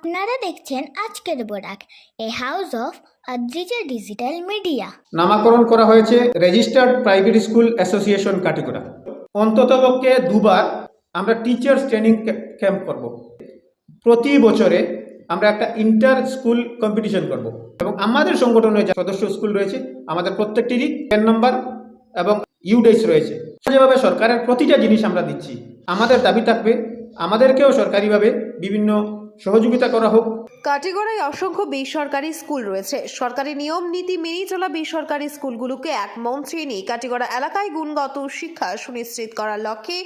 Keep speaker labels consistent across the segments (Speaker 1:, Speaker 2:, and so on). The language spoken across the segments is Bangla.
Speaker 1: আপনারা দেখছেন আজকের বরাক, এ house of Adrija digital media.
Speaker 2: নামকরণ করা হয়েছে registered private school association Katigorah. অন্ততপক্ষে দুবার আমরা টিচার্স ট্রেনিং ক্যাম্প করব। প্রতি বছরে আমরা একটা ইন্টার স্কুল কম্পিটিশন করব এবং আমাদের সংগঠনের যে সদস্য স্কুল রয়েছে আমাদের প্রত্যেকটিরই 10 নম্বর এবং ইউডেস রয়েছে। যেভাবে সরকারের প্রতিটা জিনিস আমরা দিচ্ছি, আমাদের দাবি থাকবে আমাদেরকেও সরকারিভাবে বিভিন্ন সহযোগিতা করা হোক।
Speaker 3: কাটিগড়ায় অসংখ্য বেসরকারি স্কুল রয়েছে। সরকারি নিয়ম নীতি মেনে চলা বেসরকারি স্কুলগুলোকে এক মঞ্চে এনে কাটিগড়া এলাকায় গুণগত শিক্ষা সুনিশ্চিত করার লক্ষ্যে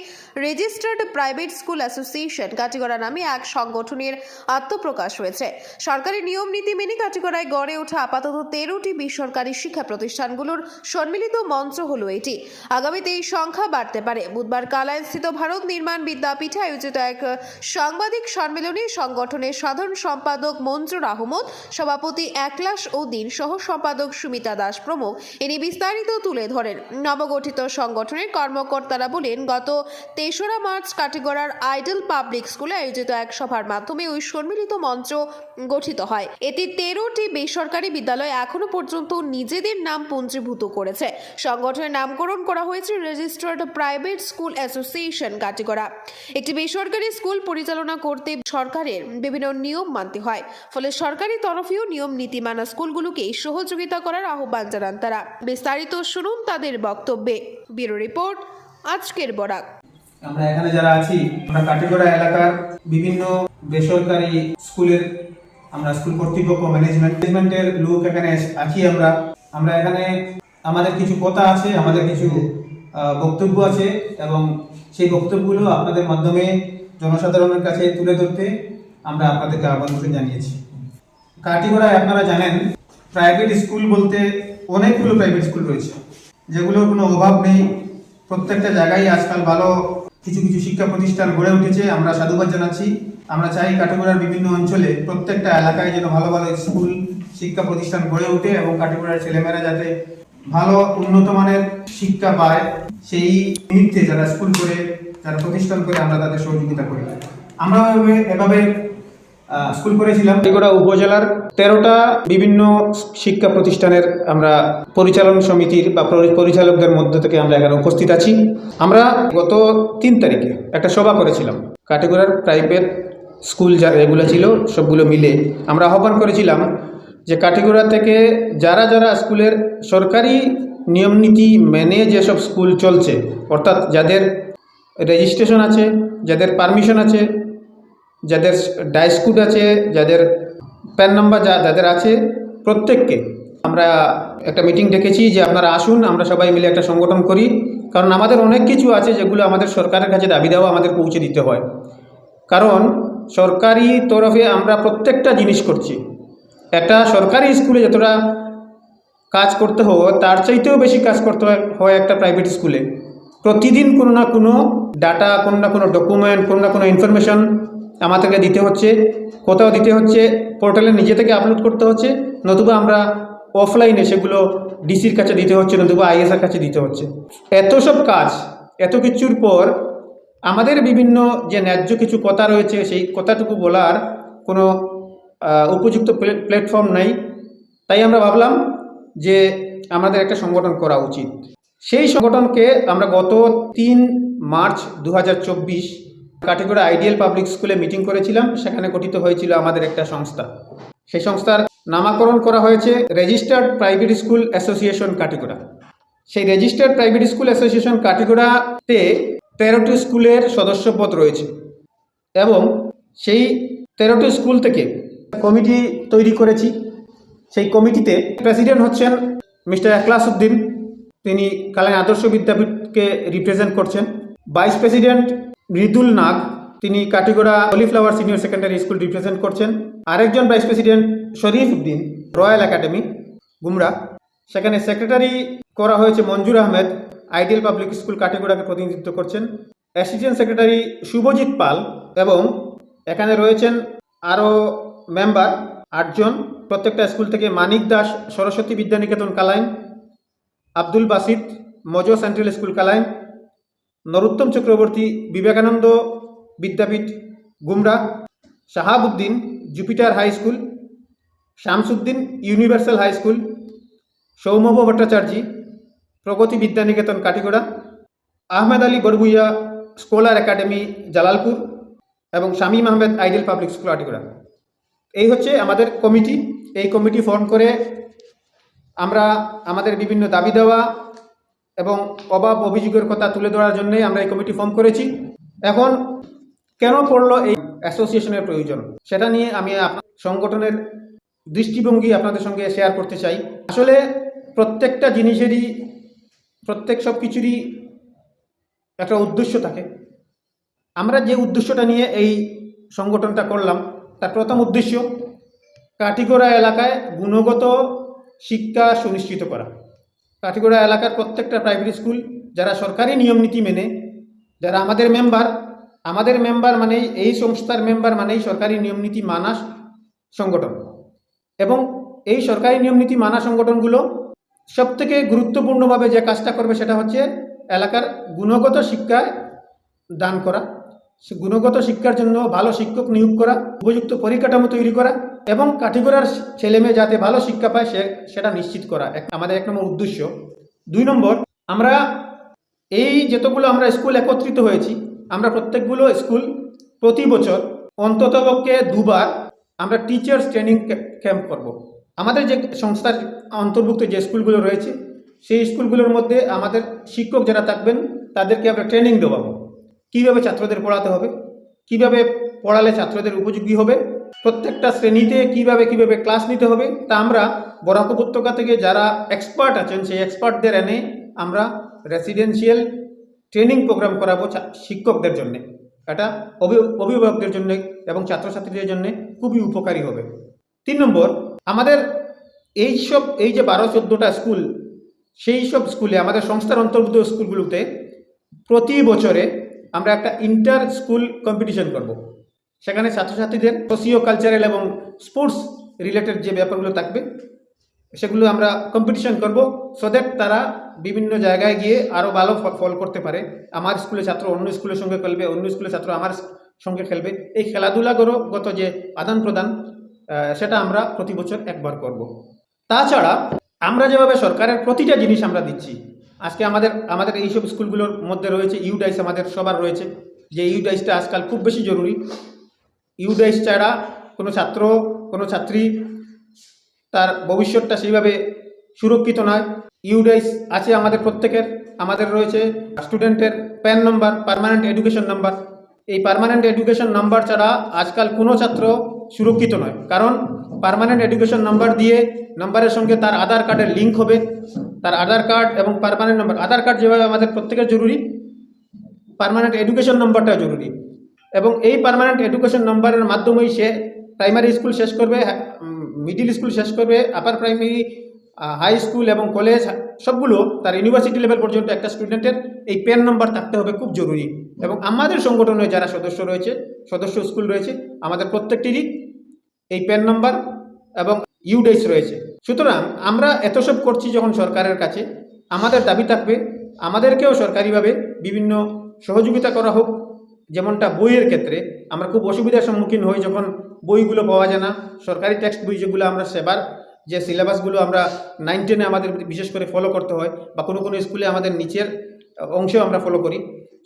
Speaker 3: registered private school association Katigorah নামে এক সংগঠনের আত্মপ্রকাশ হয়েছে। সরকারি নিয়ম নীতি মেনে কাটিগড়ায় গড়ে ওঠা আপাতত 13টি বেসরকারি শিক্ষা প্রতিষ্ঠানগুলোর সম্মিলিত মঞ্চ হলো এটি। আগামীতে এই সংখ্যা বাড়তে পারে। বুধবার কালাইনস্থিত ভারত নির্মাণ বিদ্যাপীঠে আয়োজিত এক সাংবাদিক সম্মেলনে সংগঠনের সাধারণ সম্পাদক মঞ্জুর আহমদ, সভাপতি একলাশ উদ্দিন সহ সম্পাদক সুমিতা দাস প্রমুখ এনে বিস্তারিত তুলে ধরেন। নবগঠিত সংগঠনের কর্মকর্তারা বলেন, গত 3রা মার্চ কাটিগড়ার আইডল পাবলিক স্কুলে আয়োজিত এক সভার মাধ্যমে ওই সম্মিলিত মঞ্চ গঠিত হয়। এতে 13টি বেসরকারি বিদ্যালয় এখনো পর্যন্ত নিজেদের নাম পঞ্জীভূত করেছে। সংগঠনের নামকরণ করা হয়েছে registered private school association Katigorah. একটি বেসরকারি স্কুল পরিচালনা করতে সরকারের বিভিন্ন নিয়ম মানতে হয়, ফলে সরকারি তরফেও নিয়ম নীতি মানা স্কুলগুলোকে সহযোগিতা করার আহ্বান জানান তারা। বিস্তারিত শুনুন তাদের বক্তব্যে। ব্যুরো রিপোর্ট, আজকের বরাক।
Speaker 2: আমরা এখানে যারা আছি, আমরা কাটিগড়া এলাকার বিভিন্ন বেসরকারি স্কুলের আমরা স্কুল কর্তৃপক্ষ ম্যানেজমেন্টের লোক এখানে আছি। আমরা এখানে আমাদের কিছু কথা আছে, আমাদের কিছু বক্তব্য আছে এবং সেই বক্তব্যগুলো আপনাদের মাধ্যমে জনসাধারণের কাছে তুলে ধরতে আমরা আপনাদেরকে আহ্বান জানিয়েছি। কাটিগড়ায় আপনারা জানেন প্রাইভেট স্কুল বলতে অনেকগুলো প্রাইভেট স্কুল রয়েছে, যেগুলোর কোনো অভাব নেই। প্রত্যেকটা জায়গায় আজকাল ভালো কিছু কিছু শিক্ষা প্রতিষ্ঠান গড়ে উঠেছে, আমরা সাধুবাদ জানাচ্ছি। আমরা চাই কাটিগড়ার বিভিন্ন অঞ্চলে প্রত্যেকটা এলাকায় যেন ভালো ভালো স্কুল শিক্ষা প্রতিষ্ঠান গড়ে ওঠে এবং কাটিগড়ার ছেলেমেয়েরা যাতে ভালো উন্নত মানের শিক্ষা পায়, সেই নিমিত্তে যারা স্কুল করে, যারা প্রতিষ্ঠান করে, আমরা তাদের সহযোগিতা করি। আমরা এভাবে স্কুল করেছিলাম। কাটিগড়া উপজেলার 13টা বিভিন্ন শিক্ষা প্রতিষ্ঠানের আমরা পরিচালন সমিতির বা পরিচালকদের মধ্য থেকে আমরা এখানে উপস্থিত আছি। আমরা গত 3 তারিখে একটা সভা করেছিলাম। কাটিগড়ার প্রাইভেট স্কুল যেগুলো ছিল সবগুলো মিলে আমরা আহ্বান করেছিলাম যে কাটিগড়া থেকে যারা যারা স্কুলের সরকারি নিয়মনীতি মেনে যেসব স্কুল চলছে, অর্থাৎ যাদের রেজিস্ট্রেশন আছে, যাদের পারমিশন আছে, যাদের ডাইস কোড আছে, যাদের প্যান নাম্বার যাদের আছে, প্রত্যেককে আমরা একটা মিটিং ডেকেছি যে আপনারা আসুন, আমরা সবাই মিলে একটা সংগঠন করি। কারণ আমাদের অনেক কিছু আছে যেগুলো আমাদের সরকারের কাছে দাবি দেওয়া আমাদের পৌঁছে দিতে হয়। কারণ সরকারি তরফে আমরা প্রত্যেকটা জিনিস করছি। একটা সরকারি স্কুলে যতটা কাজ করতে হয় তার চাইতেও বেশি কাজ করতে হয় একটা প্রাইভেট স্কুলে। প্রতিদিন কোনো না কোনো ডাটা, কোনো না কোনো ডকুমেন্ট, কোনো না কোনো ইনফরমেশন আমাদেরকে দিতে হচ্ছে, কোথাও দিতে হচ্ছে পোর্টালে নিজে থেকে আপলোড করতে হচ্ছে, নতুবা আমরা অফলাইনে সেগুলো ডিসির কাছে দিতে হচ্ছে, নতুবা আইএসআর কাছে দিতে হচ্ছে। এত সব কাজ, এত কিছুর পর আমাদের বিভিন্ন যে ন্যায্য কিছু কথা রয়েছে সেই কথাটুকু বলার কোনো উপযুক্ত প্ল্যাটফর্ম নাই। তাই আমরা ভাবলাম যে আমাদের একটা সংগঠন করা উচিত। সেই সংগঠনকে আমরা গত 3 মার্চ 2024 কাটিগড়া আইডিয়াল পাবলিক স্কুলে মিটিং করেছিলাম। সেখানে গঠিত হয়েছিল আমাদের একটা সংস্থা। সেই সংস্থার নামকরণ করা হয়েছে registered private school association Katigorah. সেই রেজিস্টার্ড প্রাইভেট স্কুল অ্যাসোসিয়েশন কাটিগড়াতে 13টি স্কুলের সদস্যপদ রয়েছে এবং সেই 13টি স্কুল থেকে কমিটি তৈরি করেছি। সেই কমিটিতে প্রেসিডেন্ট হচ্ছেন মিস্টার একলাশ উদ্দিন, তিনি কালাইন আদর্শ বিদ্যাপীঠকে রিপ্রেজেন্ট করছেন। ভাইস প্রেসিডেন্ট মৃদুল নাগ, তিনি Katigorah cauliflower senior secondary school represent করছেন। আরেকজন ভাইস প্রেসিডেন্ট শরীফ উদ্দিন, রয়্যাল একাডেমি গুমরা। সেখানে সেক্রেটারি করা হয়েছে মঞ্জুর আহমেদ, আইডিয়াল পাবলিক স্কুল কাটিগড়াকে প্রতিনিধিত্ব করছেন। অ্যাসিস্ট্যান্ট সেক্রেটারি শুভজিৎ পাল এবং এখানে রয়েছেন আরও মেম্বার 8 জন প্রত্যেকটা স্কুল থেকে। মানিক দাস, সরস্বতী বিদ্যানিকেতন কালাইন, আব্দুল বাসিত, মজো central school Kalain, Narottam Chakraborty, Vivekananda Vidyapith Gumra, Shahabuddin, Jupiter high school, Shamsuddin universal high school, Soumya Bhattacharya Pragati Vidyaniketan Katigora, Ahmed Ali Barbhuiya scholar academy Jalalpur এবং Shamim Ahmed ideal public school Katigora. এই হচ্ছে আমাদের কমিটি। এই কমিটি ফর্ম করে আমরা আমাদের বিভিন্ন দাবি দেওয়া এবং অভাব অভিযোগের কথা তুলে ধরার জন্যে আমরা এই কমিটি ফর্ম করেছি। এখন কেন পড়লো এই অ্যাসোসিয়েশনের প্রয়োজন, সেটা নিয়ে আমি সংগঠনের দৃষ্টিভঙ্গি আপনাদের সঙ্গে শেয়ার করতে চাই। আসলে প্রত্যেকটা জিনিসেরই সব কিছুরই একটা উদ্দেশ্য থাকে। আমরা যে উদ্দেশ্যটা নিয়ে এই সংগঠনটা করলাম, তার প্রথম উদ্দেশ্য কাটিগড়া এলাকায় গুণগত শিক্ষা সুনিশ্চিত করা। কাটিগড়া এলাকার প্রত্যেকটা প্রাইমারি স্কুল যারা সরকারি নিয়মনীতি মেনে, যারা আমাদের মেম্বার মানেই, এই সংস্থার মেম্বার মানেই সরকারি নিয়মনীতি মানা সংগঠন, এবং এই সরকারি নিয়মনীতি মানা সংগঠনগুলো সবথেকে গুরুত্বপূর্ণভাবে যে কাজটা করবে সেটা হচ্ছে এলাকার গুণগত শিক্ষা দান করা, গুণগত শিক্ষার জন্য ভালো শিক্ষক নিয়োগ করা, উপযুক্ত পরিকাঠামো তৈরি করা এবং কাঠিগড়ার ছেলেমেয়ে যাতে ভালো শিক্ষা পায় সেটা নিশ্চিত করা আমাদের 1 নম্বর উদ্দেশ্য। 2 নম্বর, আমরা এই যতগুলো আমরা স্কুল একত্রিত হয়েছি, আমরা প্রত্যেকগুলো স্কুল প্রতি বছর অন্ততপক্ষে 2 বার আমরা টিচার্স ট্রেনিং ক্যাম্প করব। আমাদের যে সংস্থার অন্তর্ভুক্ত যে স্কুলগুলো রয়েছে, সেই স্কুলগুলোর মধ্যে আমাদের শিক্ষক যারা থাকবেন তাদেরকে আমরা ট্রেনিং দেওয়াবো, কীভাবে ছাত্রদের পড়াতে হবে, কিভাবে পড়ালে ছাত্রদের উপযোগী হবে, প্রত্যেকটা শ্রেণীতে কিভাবে ক্লাস নিতে হবে, তা আমরা বরাক উপত্যকা থেকে যারা এক্সপার্ট আছেন সেই এক্সপার্টদের এনে আমরা রেসিডেন্সিয়াল ট্রেনিং প্রোগ্রাম করাবো শিক্ষকদের জন্য। এটা অভিভাবকদের জন্য এবং ছাত্রছাত্রীদের জন্য খুবই উপকারী হবে। 3 নম্বর, আমাদের এই যে 12-14টা স্কুল, সেই সব স্কুলে আমাদের সংস্থার অন্তর্ভুক্ত স্কুলগুলোতে প্রতি বছরে আমরা একটা ইন্টার স্কুল কম্পিটিশন করব। সেখানে ছাত্রছাত্রীদের সোশিও কালচারাল এবং স্পোর্টস রিলেটেড যে ব্যাপারগুলো থাকবে সেগুলো আমরা কম্পিটিশন করব, সো দ্যাট তারা বিভিন্ন জায়গায় গিয়ে আরও ভালো ফল করতে পারে। আমার স্কুলের ছাত্র অন্য স্কুলের সঙ্গে খেলবে, অন্য স্কুলের ছাত্র আমার সঙ্গে খেলবে। এই খেলাধুলাগত যে আদান প্রদান, সেটা আমরা প্রতি বছর একবার করব। তাছাড়া আমরা যেভাবে সরকারের প্রতিটা জিনিস আমরা দিচ্ছি, আজকে আমাদের এইসব স্কুলগুলোর মধ্যে রয়েছে ইউডাইস, আমাদের সবার রয়েছে, যে ইউডাইসটা আজকাল খুব বেশি জরুরি। ইউডাইস ছাড়া কোনো ছাত্র কোনো ছাত্রী তার ভবিষ্যৎটা সেইভাবে সুরক্ষিত নয়। ইউডাইস আছে আমাদের প্রত্যেকের। আমাদের রয়েছে স্টুডেন্টের pan number, permanent education number. এই পার্মানেন্ট এডুকেশন নাম্বার ছাড়া আজকাল কোনো ছাত্র সুরক্ষিত নয়, কারণ পার্মানেন্ট এডুকেশন নাম্বার দিয়ে নাম্বারের সঙ্গে তার আধার কার্ডের লিঙ্ক হবে। তার আধার কার্ড এবং পার্মানেন্ট নাম্বার, আধার কার্ড যেভাবে আমাদের প্রত্যেকের জরুরি, পার্মানেন্ট এডুকেশন নাম্বারটা জরুরি। এবং এই পার্মানেন্ট এডুকেশন নাম্বারের মাধ্যমেই সে প্রাইমারি স্কুল শেষ করবে, মিডিল স্কুল শেষ করবে, আপার প্রাইমারি, হাই স্কুল এবং কলেজ সবগুলো, তার ইউনিভার্সিটি লেভেল পর্যন্ত একটা স্টুডেন্টের এই প্যান নাম্বার থাকতে হবে, খুব জরুরি। এবং আমাদের সংগঠনে যারা সদস্য স্কুল রয়েছে, আমাদের প্রত্যেকটিরই এই প্যান নাম্বার এবং ইউডাইস রয়েছে। সুতরাং আমরা এত সব করছি যখন সরকারের কাছে, আমাদের দাবি থাকবে আমাদেরকেও সরকারিভাবে বিভিন্ন সহযোগিতা করা হোক। যেমনটা বইয়ের ক্ষেত্রে আমরা খুব অসুবিধার সম্মুখীন হই যখন বইগুলো পাওয়া যায় না। সরকারি টেক্সট বই যেগুলো আমরা সেবার যে সিলেবাসগুলো আমরা 9-10 আমাদের বিশেষ করে ফলো করতে হয়, বা কোনো স্কুলে আমাদের নিচের অংশেও আমরা ফলো করি,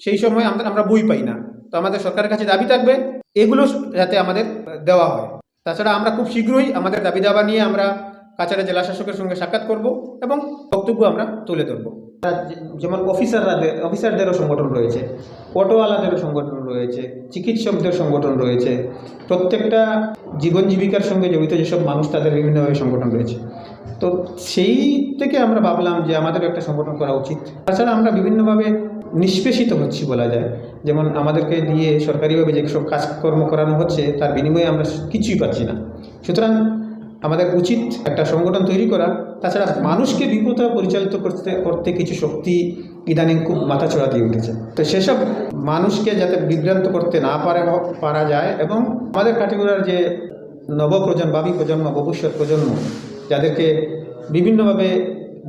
Speaker 2: সেই সময় আমরা বই পাই না। তো আমাদের সরকারের কাছে দাবি থাকবে এগুলো যাতে আমাদের দেওয়া হয়। তাছাড়া আমরা খুব শীঘ্রই আমাদের দাবি দাবা নিয়ে আমরা কাছাড়া জেলা শাসকের সঙ্গে সাক্ষাৎ করব এবং বক্তব্য আমরা তুলে ধরব। যেমন অফিসারদেরও সংগঠন রয়েছে, অটোওয়ালাদেরও সংগঠন রয়েছে, চিকিৎসকদের সংগঠন রয়েছে, প্রত্যেকটা জীবন জীবিকার সঙ্গে জড়িত যেসব মানুষ তাদের বিভিন্নভাবে সংগঠন রয়েছে। তো সেই থেকে আমরা ভাবলাম যে আমাদের একটা সংগঠন করা উচিত। তাছাড়া আমরা বিভিন্নভাবে নিষ্পেষিত হচ্ছি বলা যায়, যেমন আমাদেরকে দিয়ে সরকারিভাবে যেসব কাজকর্ম করানো হচ্ছে তার বিনিময়ে আমরা কিছুই পাচ্ছি না। সুতরাং আমাদের উচিত একটা সংগঠন তৈরি করা। তাছাড়া মানুষকে বিপথে পরিচালিত করতে কিছু শক্তি ইদানিং খুব মাথাচড়া দিয়ে উঠেছে। তো সেসব মানুষকে যাতে বিভ্রান্ত করতে না পারা যায়, এবং আমাদের কাটিগড়ার যে ভাবি প্রজন্ম, ভবিষ্যৎ প্রজন্ম, যাদেরকে বিভিন্নভাবে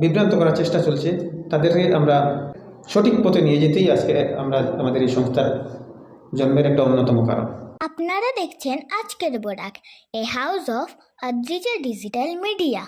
Speaker 2: বিভ্রান্ত করার চেষ্টা চলছে, তাদেরকে আমরা সঠিক পথে নিয়ে যেতেই আজকে আমাদের এই সংস্থার জন্মের একটা অন্যতম কারণ।
Speaker 1: আপনারা দেখছেন আজকের Borak, a house of Adrija digital media.